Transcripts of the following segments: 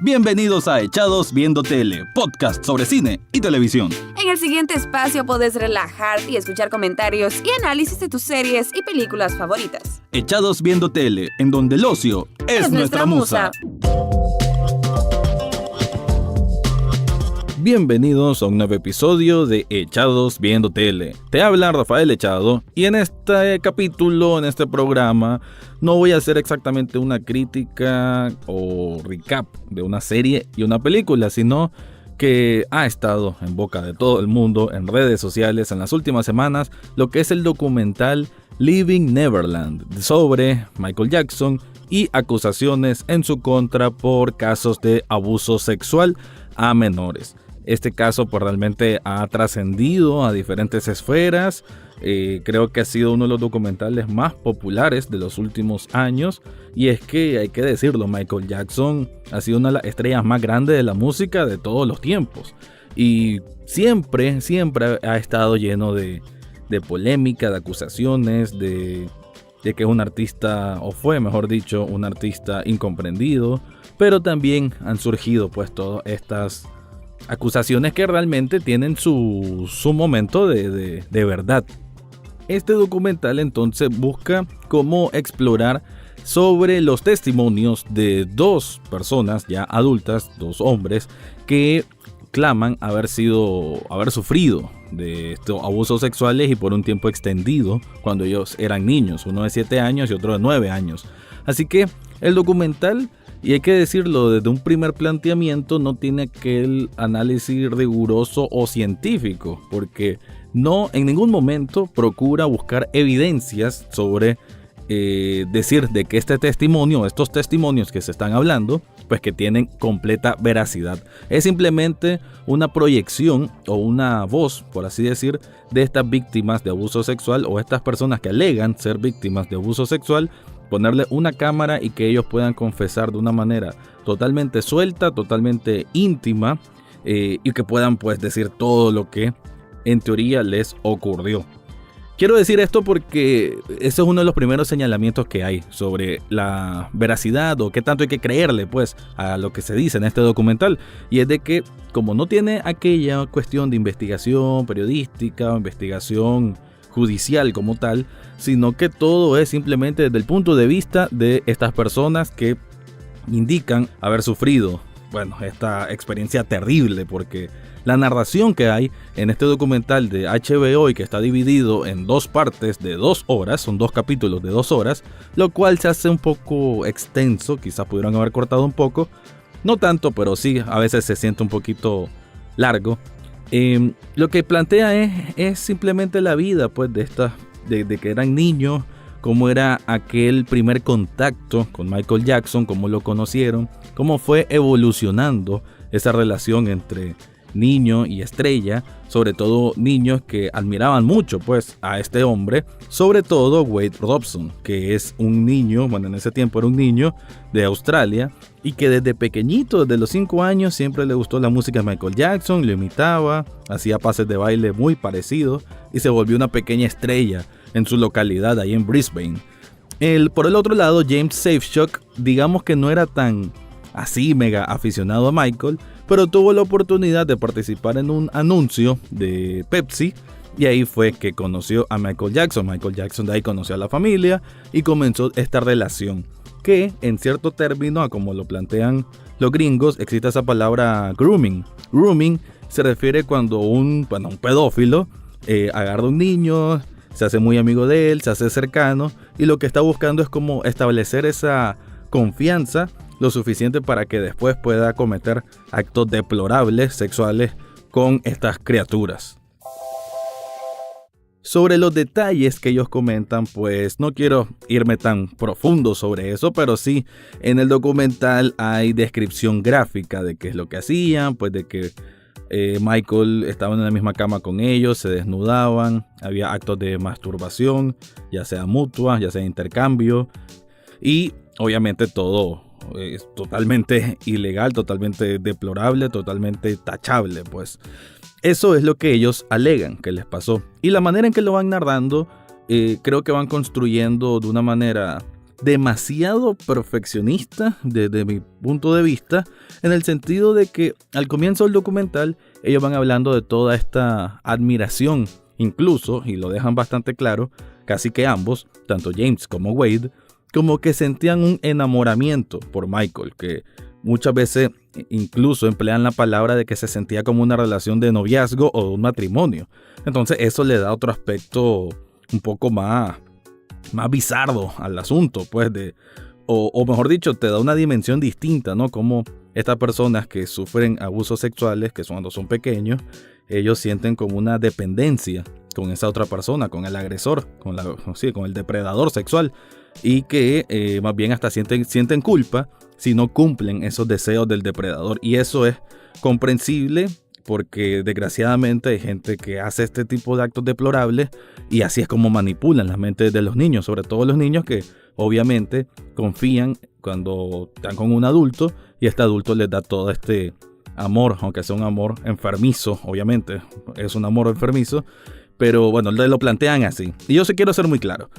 Bienvenidos a Echados Viendo Tele, podcast sobre cine y televisión. En el siguiente espacio podés relajarte y escuchar comentarios y análisis de tus series y películas favoritas. Echados Viendo Tele, en donde el ocio es nuestra musa. Bienvenidos a un nuevo episodio de Echados Viendo Tele. Te habla Rafael Echado y en este capítulo, en este programa, no voy a hacer exactamente una crítica o recap de una serie y una película, sino que ha estado en boca de todo el mundo, en redes sociales, en las últimas semanas, lo que es el documental Leaving Neverland sobre Michael Jackson y acusaciones en su contra por casos de abuso sexual a menores. Este caso pues realmente ha trascendido a diferentes esferas. Creo que ha sido uno de los documentales más populares de los últimos años. Y es que hay que decirlo, Michael Jackson ha sido una de las estrellas más grandes de la música de todos los tiempos. Y siempre ha estado lleno de polémica, de acusaciones, de que es un artista, o fue mejor dicho, un artista incomprendido. Pero también han surgido pues todas estas acusaciones que realmente tienen su momento de verdad. Este documental entonces busca cómo explorar sobre los testimonios de dos personas ya adultas, dos hombres, que claman haber sufrido de estos abusos sexuales y por un tiempo extendido cuando ellos eran niños, uno de 7 años y otro de 9 años. Así que el documental, y hay que decirlo, desde un primer planteamiento no tiene aquel análisis riguroso o científico, porque no en ningún momento procura buscar evidencias sobre decir de que estos testimonios que se están hablando, pues que tienen completa veracidad. Es simplemente una proyección o una voz, por así decir, de estas víctimas de abuso sexual o estas personas que alegan ser víctimas de abuso sexual, ponerle una cámara y que ellos puedan confesar de una manera totalmente suelta, totalmente íntima, y que puedan pues decir todo lo que en teoría les ocurrió. Quiero decir esto porque ese es uno de los primeros señalamientos que hay sobre la veracidad o qué tanto hay que creerle pues a lo que se dice en este documental, y es de que como no tiene aquella cuestión de investigación periodística o investigación judicial como tal, sino que todo es simplemente desde el punto de vista de estas personas que indican haber sufrido, esta experiencia terrible, porque la narración que hay en este documental de HBO y que está dividido en dos partes de 2 horas, son 2 capítulos de 2 horas, lo cual se hace un poco extenso, quizás pudieran haber cortado un poco, no tanto, pero sí, a veces se siente un poquito largo. Lo que plantea es simplemente la vida pues de que eran niños, cómo era aquel primer contacto con Michael Jackson, cómo lo conocieron, cómo fue evolucionando esa relación entre niño y estrella, sobre todo niños que admiraban mucho pues a este hombre, sobre todo Wade Robson, que es un niño, en ese tiempo era un niño de Australia y que desde pequeñito, desde los 5 años, siempre le gustó la música de Michael Jackson, lo imitaba, hacía pases de baile muy parecidos y se volvió una pequeña estrella en su localidad ahí en Brisbane. Por el otro lado, James Safechuck, digamos que no era tan así mega aficionado a Michael, pero tuvo la oportunidad de participar en un anuncio de Pepsi y ahí fue que conoció a Michael Jackson. Michael Jackson de ahí conoció a la familia y comenzó esta relación que en cierto término, a como lo plantean los gringos, existe esa palabra grooming. Grooming se refiere cuando un pedófilo agarra a un niño, se hace muy amigo de él, se hace cercano y lo que está buscando es como establecer esa confianza lo suficiente para que después pueda cometer actos deplorables sexuales con estas criaturas. Sobre los detalles que ellos comentan, pues no quiero irme tan profundo sobre eso, pero sí, en el documental hay descripción gráfica de qué es lo que hacían, pues de que Michael estaba en la misma cama con ellos, se desnudaban, había actos de masturbación, ya sea mutua, ya sea intercambio, y obviamente todo es totalmente ilegal, totalmente deplorable, totalmente tachable, pues. Eso es lo que ellos alegan que les pasó. Y la manera en que lo van narrando, creo que van construyendo de una manera demasiado perfeccionista desde mi punto de vista, en el sentido de que al comienzo del documental ellos van hablando de toda esta admiración, incluso, y lo dejan bastante claro, casi que ambos, tanto James como Wade, como que sentían un enamoramiento por Michael, que muchas veces incluso emplean la palabra de que se sentía como una relación de noviazgo o de un matrimonio. Entonces eso le da otro aspecto un poco más bizarro al asunto, pues, o mejor dicho, te da una dimensión distinta, ¿no? Como estas personas que sufren abusos sexuales, que cuando son pequeños, ellos sienten como una dependencia con esa otra persona, con el agresor, con el depredador sexual, y que más bien hasta sienten culpa si no cumplen esos deseos del depredador. Y eso es comprensible porque desgraciadamente hay gente que hace este tipo de actos deplorables y así es como manipulan las mentes de los niños, sobre todo los niños que obviamente confían cuando están con un adulto y este adulto les da todo este amor, aunque sea un amor enfermizo, obviamente es un amor enfermizo, pero bueno, lo plantean así. Y yo sí quiero ser muy claro.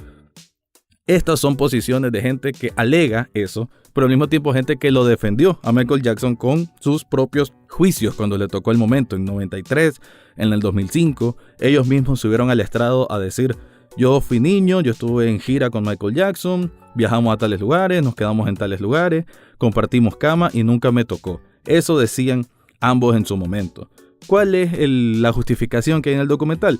Estas son posiciones de gente que alega eso, pero al mismo tiempo gente que lo defendió a Michael Jackson con sus propios juicios cuando le tocó el momento, en 93, en el 2005. Ellos mismos subieron al estrado a decir: yo fui niño, yo estuve en gira con Michael Jackson, viajamos a tales lugares, nos quedamos en tales lugares, compartimos cama y nunca me tocó. Eso decían ambos en su momento. ¿Cuál es la justificación que hay en el documental?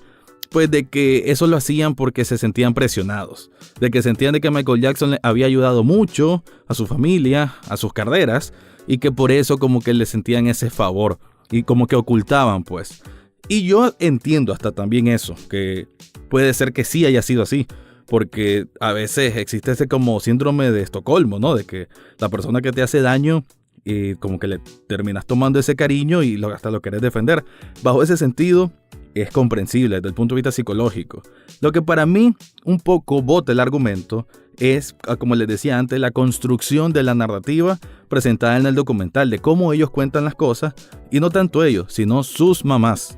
Pues de que eso lo hacían porque se sentían presionados, de que sentían de que Michael Jackson le había ayudado mucho a su familia, a sus carreras, y que por eso como que le sentían ese favor y como que ocultaban, pues. Y yo entiendo hasta también eso, que puede ser que sí haya sido así, porque a veces existe ese como síndrome de Estocolmo, ¿no? De que la persona que te hace daño y como que le terminas tomando ese cariño y hasta lo querés defender. Bajo ese sentido es comprensible desde el punto de vista psicológico. Lo que para mí un poco bota el argumento es, como les decía antes, la construcción de la narrativa presentada en el documental, de cómo ellos cuentan las cosas, y no tanto ellos, sino sus mamás.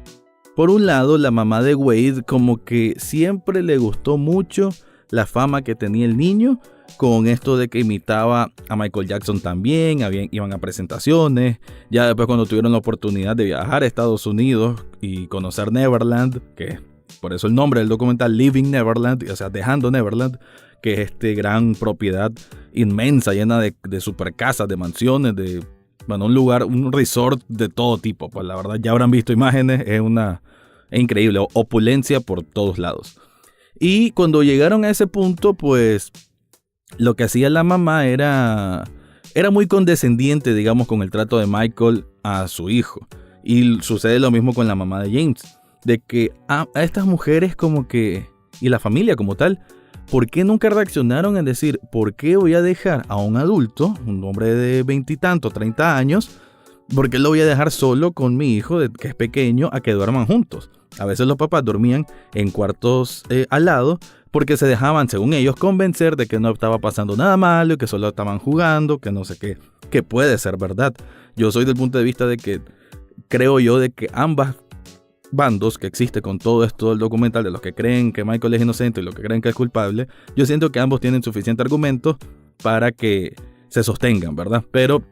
Por un lado, la mamá de Wade como que siempre le gustó mucho la fama que tenía el niño, con esto de que imitaba a Michael Jackson también, iban a presentaciones, ya después cuando tuvieron la oportunidad de viajar a Estados Unidos y conocer Neverland, que por eso el nombre del documental, Living Neverland, o sea, dejando Neverland, que es gran propiedad inmensa, llena de super casas, de mansiones, de un resort de todo tipo. Pues la verdad ya habrán visto imágenes, es increíble, opulencia por todos lados. Y cuando llegaron a ese punto, pues lo que hacía la mamá era muy condescendiente, digamos, con el trato de Michael a su hijo. Y sucede lo mismo con la mamá de James, de que a estas mujeres como que, y la familia como tal, ¿por qué nunca reaccionaron en decir, ¿por qué voy a dejar a un adulto, un hombre de 20 y tanto, 30 años, por qué lo voy a dejar solo con mi hijo, que es pequeño, a que duerman juntos? A veces los papás dormían en cuartos al lado porque se dejaban, según ellos, convencer de que no estaba pasando nada malo, que solo estaban jugando, que no sé qué, que puede ser verdad. Yo soy del punto de vista de que creo yo de que ambas bandos que existe con todo esto del documental, de los que creen que Michael es inocente y los que creen que es culpable, yo siento que ambos tienen suficiente argumento para que se sostengan, ¿verdad? Pero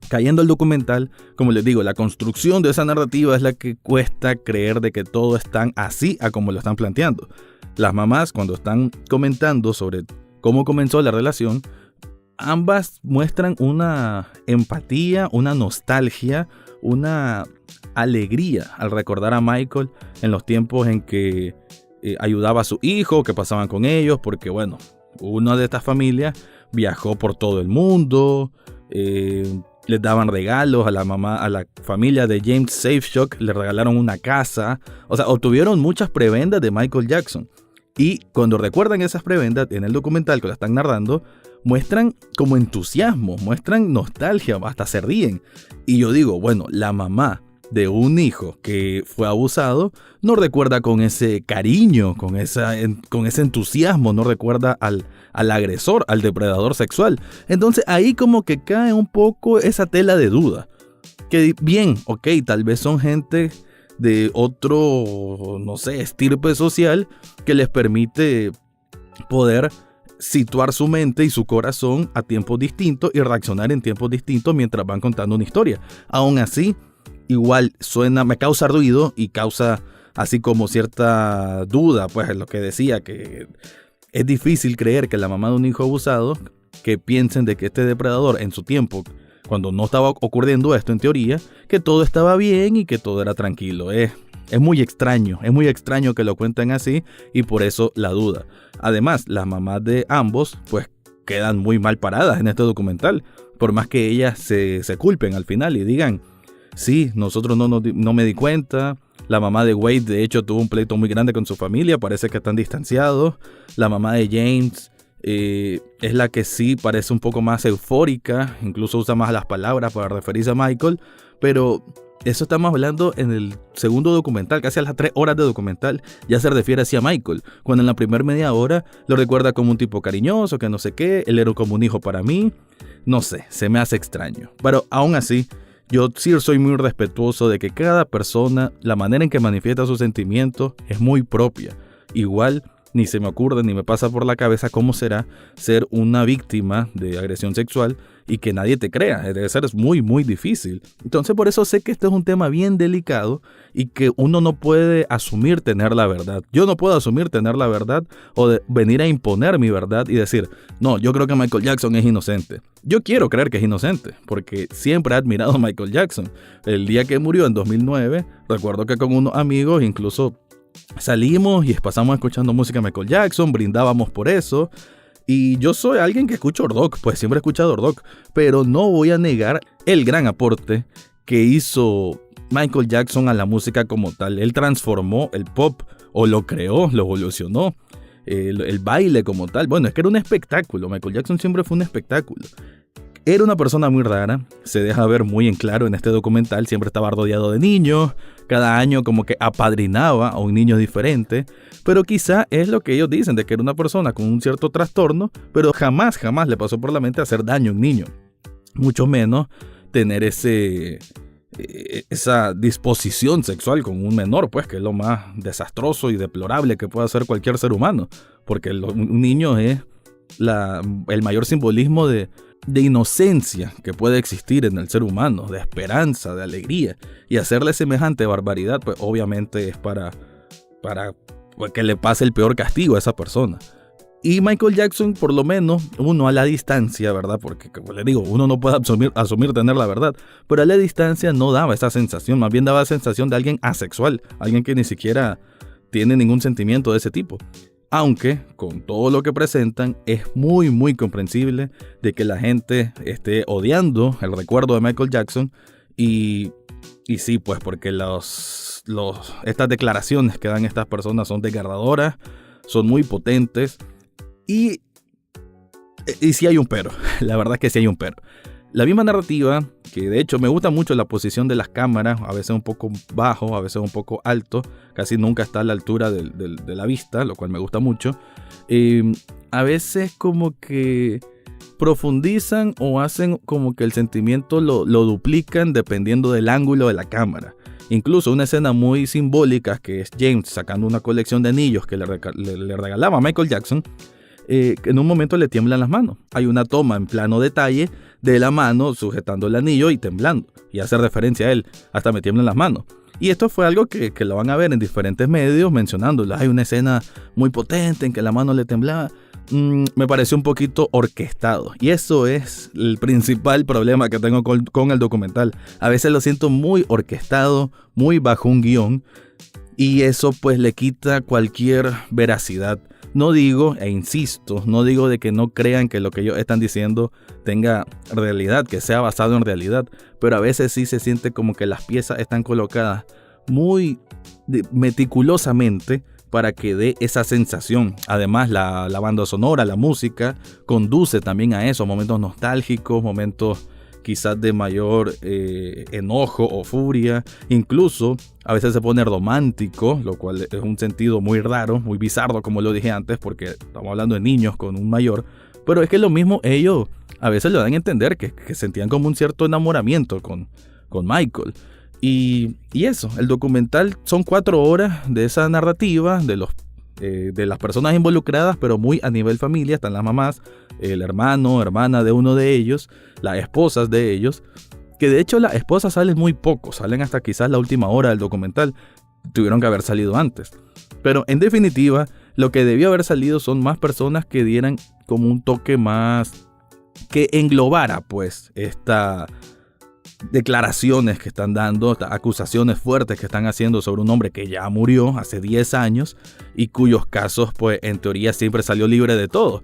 cayendo al documental, como les digo, la construcción de esa narrativa es la que cuesta creer de que todo es tan así a como lo están planteando. Las mamás, cuando están comentando sobre cómo comenzó la relación, ambas muestran una empatía, una nostalgia, una alegría al recordar a Michael en los tiempos en que ayudaba a su hijo, que pasaban con ellos, porque bueno, una de estas familias viajó por todo el mundo, les daban regalos a la familia de James Safechuck, le regalaron una casa, o sea, obtuvieron muchas prebendas de Michael Jackson. Y cuando recuerdan esas prebendas en el documental que la están narrando, muestran como entusiasmo, muestran nostalgia, hasta se ríen. Y yo digo, bueno, la mamá de un hijo que fue abusado no recuerda con ese cariño, con ese entusiasmo, no recuerda al agresor, al depredador sexual. Entonces ahí como que cae un poco esa tela de duda. Que bien, ok, tal vez son gente de otro, no sé, estirpe social que les permite poder situar su mente y su corazón a tiempos distintos y reaccionar en tiempos distintos mientras van contando una historia. Aún así, igual me causa ruido y causa así como cierta duda, pues en lo que decía, que es difícil creer que la mamá de un hijo abusado, que piensen de que este depredador en su tiempo, cuando no estaba ocurriendo esto en teoría, que todo estaba bien y que todo era tranquilo. Es muy extraño que lo cuenten así y por eso la duda. Además, las mamás de ambos pues quedan muy mal paradas en este documental, por más que ellas se culpen al final y digan, sí, nosotros no me di cuenta. La mamá de Wade de hecho tuvo un pleito muy grande con su familia, parece que están distanciados. La mamá de James es la que sí parece un poco más eufórica, incluso usa más las palabras para referirse a Michael, pero eso estamos hablando en el segundo documental, casi a las 3 horas de documental, ya se refiere así a Michael, cuando en la primera media hora lo recuerda como un tipo cariñoso, que no sé qué, él era como un hijo para mí, no sé, se me hace extraño, pero aún así, yo sí soy muy respetuoso de que cada persona, la manera en que manifiesta sus sentimientos es muy propia, igual ni se me ocurre ni me pasa por la cabeza cómo será ser una víctima de agresión sexual y que nadie te crea. Debe ser muy, muy difícil. Entonces por eso sé que este es un tema bien delicado y que uno no puede asumir tener la verdad. Yo no puedo asumir tener la verdad o venir a imponer mi verdad y decir, no, yo creo que Michael Jackson es inocente. Yo quiero creer que es inocente porque siempre he admirado a Michael Jackson. El día que murió en 2009, recuerdo que con unos amigos incluso salimos y pasamos escuchando música de Michael Jackson, brindábamos por eso. Y yo soy alguien que escucho rock, pues siempre he escuchado rock, pero no voy a negar el gran aporte que hizo Michael Jackson a la música como tal. Él transformó el pop, o lo creó, lo evolucionó, el baile como tal. Bueno, es que era un espectáculo, Michael Jackson siempre fue un espectáculo. Era una persona muy rara, se deja ver muy en claro en este documental, siempre estaba rodeado de niños, cada año como que apadrinaba a un niño diferente, pero quizá es lo que ellos dicen, de que era una persona con un cierto trastorno, pero jamás le pasó por la mente hacer daño a un niño, mucho menos tener esa disposición sexual con un menor, pues que es lo más desastroso y deplorable que puede hacer cualquier ser humano, porque un niño es el mayor simbolismo de inocencia que puede existir en el ser humano, de esperanza, de alegría, y hacerle semejante barbaridad, pues obviamente es para que le pase el peor castigo a esa persona. Y Michael Jackson, por lo menos, uno a la distancia, ¿verdad? Porque, como le digo, uno no puede asumir tener la verdad, pero a la distancia no daba esa sensación, más bien daba la sensación de alguien asexual, alguien que ni siquiera tiene ningún sentimiento de ese tipo. Aunque, con todo lo que presentan, es muy, muy comprensible de que la gente esté odiando el recuerdo de Michael Jackson. Y sí, pues, porque estas declaraciones que dan estas personas son desgarradoras, son muy potentes. Y sí hay un pero, la verdad es que sí hay un pero. La misma narrativa, que de hecho me gusta mucho la posición de las cámaras, a veces un poco bajo, a veces un poco alto, casi nunca está a la altura de la vista, lo cual me gusta mucho. A veces como que profundizan o hacen como que el sentimiento lo duplican dependiendo del ángulo de la cámara. Incluso una escena muy simbólica que es James sacando una colección de anillos que le regalaba a Michael Jackson, en un momento le tiemblan las manos. Hay una toma en plano detalle de la mano sujetando el anillo y temblando, y hace referencia a él, hasta me tiemblan las manos. Y esto fue algo que lo van a ver en diferentes medios mencionándolo. Hay una escena muy potente en que la mano le temblaba. Me pareció un poquito orquestado, y eso es el principal problema que tengo con el documental. A veces lo siento muy orquestado, muy bajo un guión, y eso pues le quita cualquier veracidad. No digo, e insisto, no digo de que no crean que lo que ellos están diciendo tenga realidad, que sea basado en realidad, pero a veces sí se siente como que las piezas están colocadas muy meticulosamente para que dé esa sensación. Además, la banda sonora, la música, conduce también a eso, momentos nostálgicos, momentos quizás de mayor enojo o furia. Incluso a veces se pone romántico, lo cual es un sentido muy raro, muy bizarro, como lo dije antes, porque estamos hablando de niños con un mayor. Pero es que lo mismo ellos a veces le dan a entender que sentían como un cierto enamoramiento con Michael. Y eso, el documental son 4 horas de esa narrativa, de los de las personas involucradas, pero muy a nivel familia. Están las mamás, el hermano, hermana de uno de ellos, las esposas de ellos, que de hecho las esposas salen muy poco, salen hasta quizás la última hora del documental, tuvieron que haber salido antes. Pero en definitiva, lo que debió haber salido son más personas que dieran como un toque más, que englobara pues estas declaraciones que están dando, estas acusaciones fuertes que están haciendo sobre un hombre que ya murió hace 10 años y cuyos casos pues en teoría siempre salió libre de todo.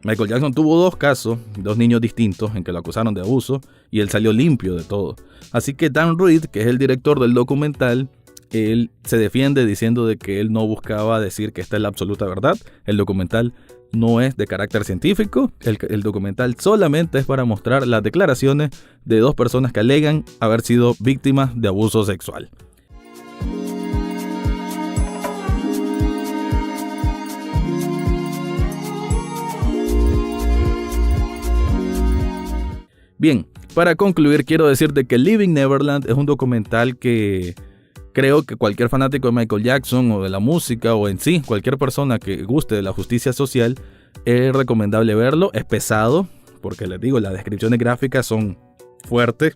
Michael Jackson tuvo 2 casos, 2 niños distintos en que lo acusaron de abuso y él salió limpio de todo. Así que Dan Reed, que es el director del documental, él se defiende diciendo de que él no buscaba decir que esta es la absoluta verdad. El documental no es de carácter científico, el documental solamente es para mostrar las declaraciones de 2 personas que alegan haber sido víctimas de abuso sexual. Bien, para concluir quiero decirte que Living Neverland es un documental que creo que cualquier fanático de Michael Jackson o de la música o en sí, cualquier persona que guste de la justicia social, es recomendable verlo. Es pesado, porque les digo, las descripciones gráficas son fuertes.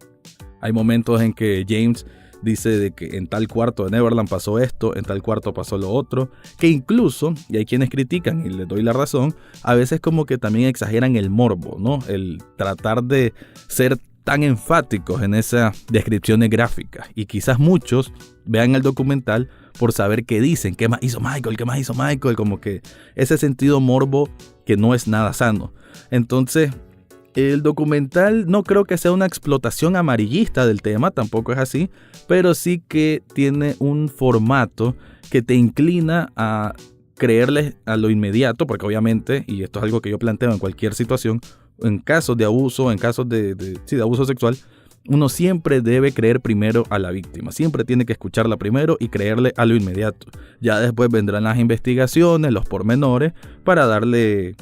Hay momentos en que James dice de que en tal cuarto de Neverland pasó esto, en tal cuarto pasó lo otro, que incluso, y hay quienes critican y les doy la razón, a veces como que también exageran el morbo, ¿no? El tratar de ser tan enfáticos en esas descripciones gráficas, y quizás muchos vean el documental por saber qué dicen, qué más hizo Michael, como que ese sentido morbo que no es nada sano. Entonces el documental no creo que sea una explotación amarillista del tema, tampoco es así, pero sí que tiene un formato que te inclina a creerles a lo inmediato, porque obviamente, y esto es algo que yo planteo en cualquier situación, en casos de abuso, en casos de abuso sexual, uno siempre debe creer primero a la víctima. Siempre tiene que escucharla primero y creerle a lo inmediato. Ya después vendrán las investigaciones, los pormenores, para darle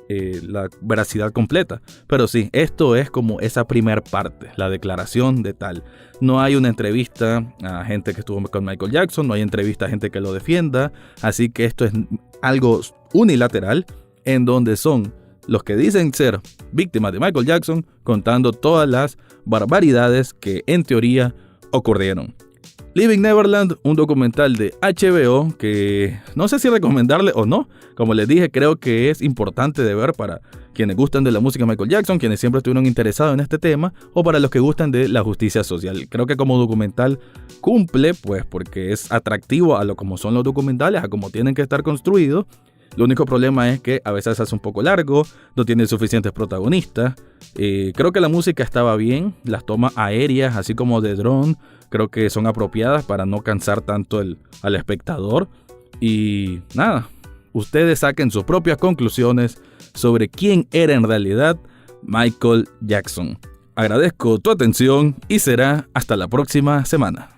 la veracidad completa. Pero sí, esto es como esa primer parte, la declaración de tal. No hay una entrevista a gente que estuvo con Michael Jackson, no hay entrevista a gente que lo defienda. Así que esto es algo unilateral, en donde son los que dicen ser víctimas de Michael Jackson contando todas las barbaridades que en teoría ocurrieron. Living Neverland, un documental de HBO que no sé si recomendarle o no. Como les dije, creo que es importante de ver para quienes gustan de la música de Michael Jackson, quienes siempre estuvieron interesados en este tema, o para los que gustan de la justicia social. Creo que como documental cumple, pues porque es atractivo a lo como son los documentales, a cómo tienen que estar construidos. Lo único problema es que a veces se hace un poco largo, no tiene suficientes protagonistas. Creo que la música estaba bien, las tomas aéreas, así como de dron, creo que son apropiadas para no cansar tanto al espectador. Y nada, ustedes saquen sus propias conclusiones sobre quién era en realidad Michael Jackson. Agradezco tu atención y será hasta la próxima semana.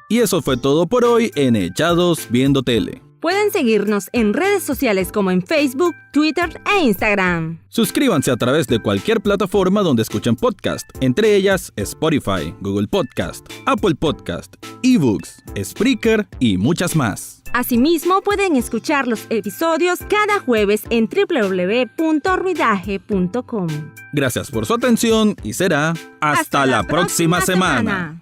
Y eso fue todo por hoy en Echados Viendo Tele. Pueden seguirnos en redes sociales como en Facebook, Twitter e Instagram. Suscríbanse a través de cualquier plataforma donde escuchen podcast, entre ellas Spotify, Google Podcast, Apple Podcast, eBooks, Spreaker y muchas más. Asimismo, pueden escuchar los episodios cada jueves en www.ruidaje.com. Gracias por su atención y será hasta la próxima semana.